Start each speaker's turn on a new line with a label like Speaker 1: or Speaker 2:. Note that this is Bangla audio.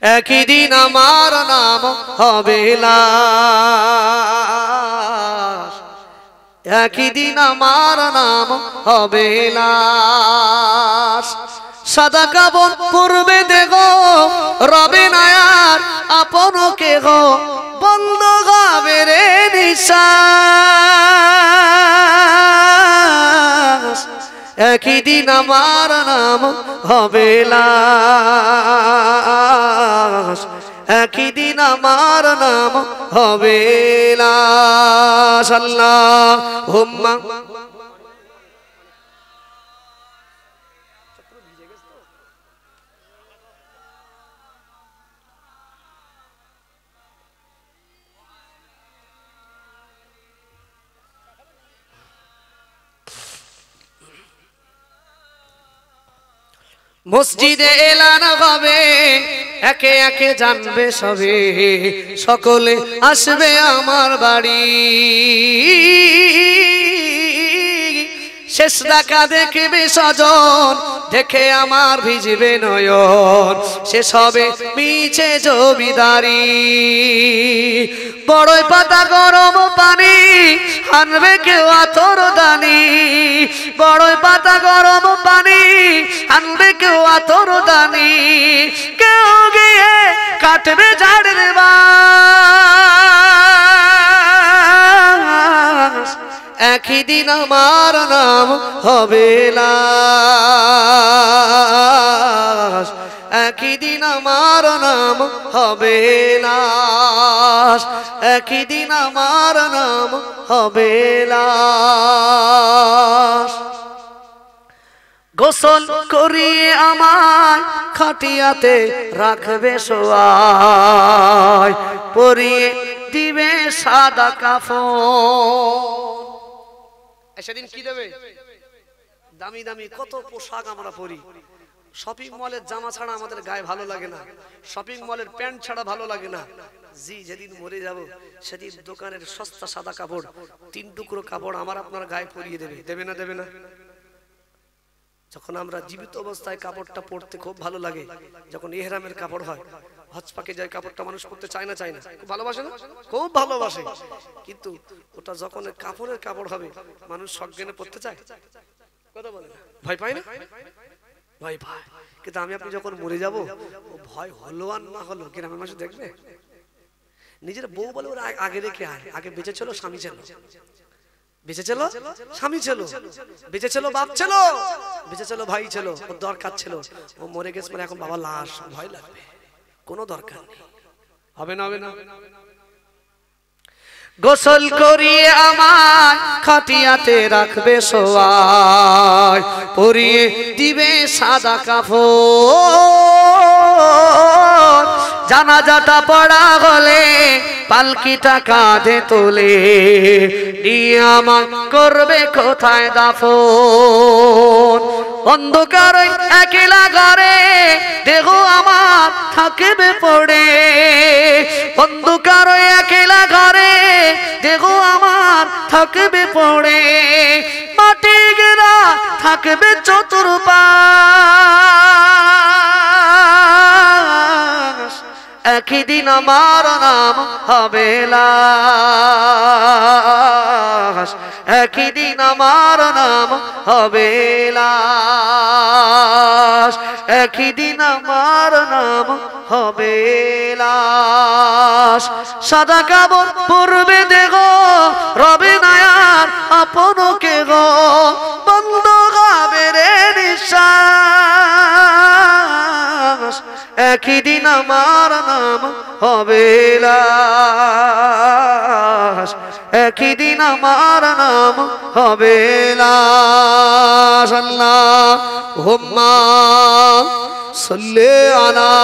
Speaker 1: একই দিন আমার নাম হবে লাশ, একই দিন আমার নাম হবে লাশ। সাদা কাপড় পরবে দেখো রবে না আর আপন কে গো, বন্ধ হবে রে নিঃশ্বাস। একই দিন আমার নাম হবে লাশ, একই দিন আমার নাম হবে লাশ। আল্লাহুম্মা মসজিদে এলান হবে, একে একে জানবে সবে, সকলে আসবে আমার বাড়ি। শেষ দেখা দেখবে স্বজন, দেখে আমার ভিজবে নয়ন, শেষ হবে মিছে জমিদারি। বড়ই পাতা গরম পানি আনবে কেউ আতর দানি, বড়ই পাতা গরম পানি আনবে কেউ আতর দানি, কেউ গিয়ে কাটবে ঝাড়ের বাঁশ। একই দিন আমার নাম হবে লাশ, একই দিন আমার নাম হবে লাশ, একই দিন আমার নাম হবে লাশ। গোসল করিয়ে আমায় খাটিয়াতে রাখবে শোয়ায়, পরিয়ে দিবে সাদা কাফন। সেদিন কি দেবে? দামি দামি কত পোশাক আমরা পরি। শপিং মলের জামা ছাড়া আমাদের গায়ে ভালো লাগে না, শপিং মলের প্যান্ট ছাড়া ভালো লাগে না। জি যেদিন মরে যাব সেদিন দোকানের সস্তা সাদা কাপড় 3 টুকরো কাপড় আমার আপনার গায়ে পরিয়ে দেবে। দেবে না? দেবে না? যখন আমরা জীবিত অবস্থায় কাপড়টা পরতে খুব ভালো লাগে, যখন ইহরামের কাপড় হয়, হজ পাকে যায় কাপড়টা মানুষ পরতে চায় না, চায় না? খুব ভালোবাসে না? খুব ভালোবাসে। কিন্তু ওটা যখন কাপড়ের কাপড় হবে মানুষ সজ্ঞানে পরতে চায়? কথা বলে না? ভয় পায় না? ভয় পায়। কিন্তু আমি আপনি যখন মরে যাব, ও ভয় হলো আর না হলো গ্রামের মানুষ দেখবে। নিজের বউ বলে ওরা আগে রেখে আয়, আগে বেঁচে ছিল স্বামী ছিল, বেঁচে ছিল স্বামী ছিল, বেঁচে ছিল বাপ ছিল, বেঁচে ছিল ভাই ছিল, ওর দরকার ছিল। ও মরে গেছে মানে এখন বাবা লাশ, ভয় লাগবে। কোনো দরকার নেই। হবে না? হবে না? গোসল করিয়ে আমার খাটিয়াতে রাখবে শোয়ায়, পরিয়ে দিবে সাদা কাফন। জানাজাটা পড়া হলে পালকিটা কাঁধে তোলে, নিয়ে আমার করবে কোথায় দাফন। অন্ধকার একলা ঘরে দেহ আমার থাকবে পড়ে, অন্ধকার একলা ঘরে দেহ আমার থাকবে পড়ে, মাটি ঘেরা থাকবে চতুর্পাশ। একই দিন আমার নাম হবে লাশ, একই দিন আমার নাম হবে লাশ, একই দিন আমার নাম হবে লাশ। সাদা কাপড় পরবে দেখো রবে না আর আপন কে গো, বন্ধ হবে রে নিঃশ্বাস। একই দিন আমার নাম হবে লাশ, একই দিন আমার নাম হবে লাশ। আল্লাহুম্মা সাল্লি আলা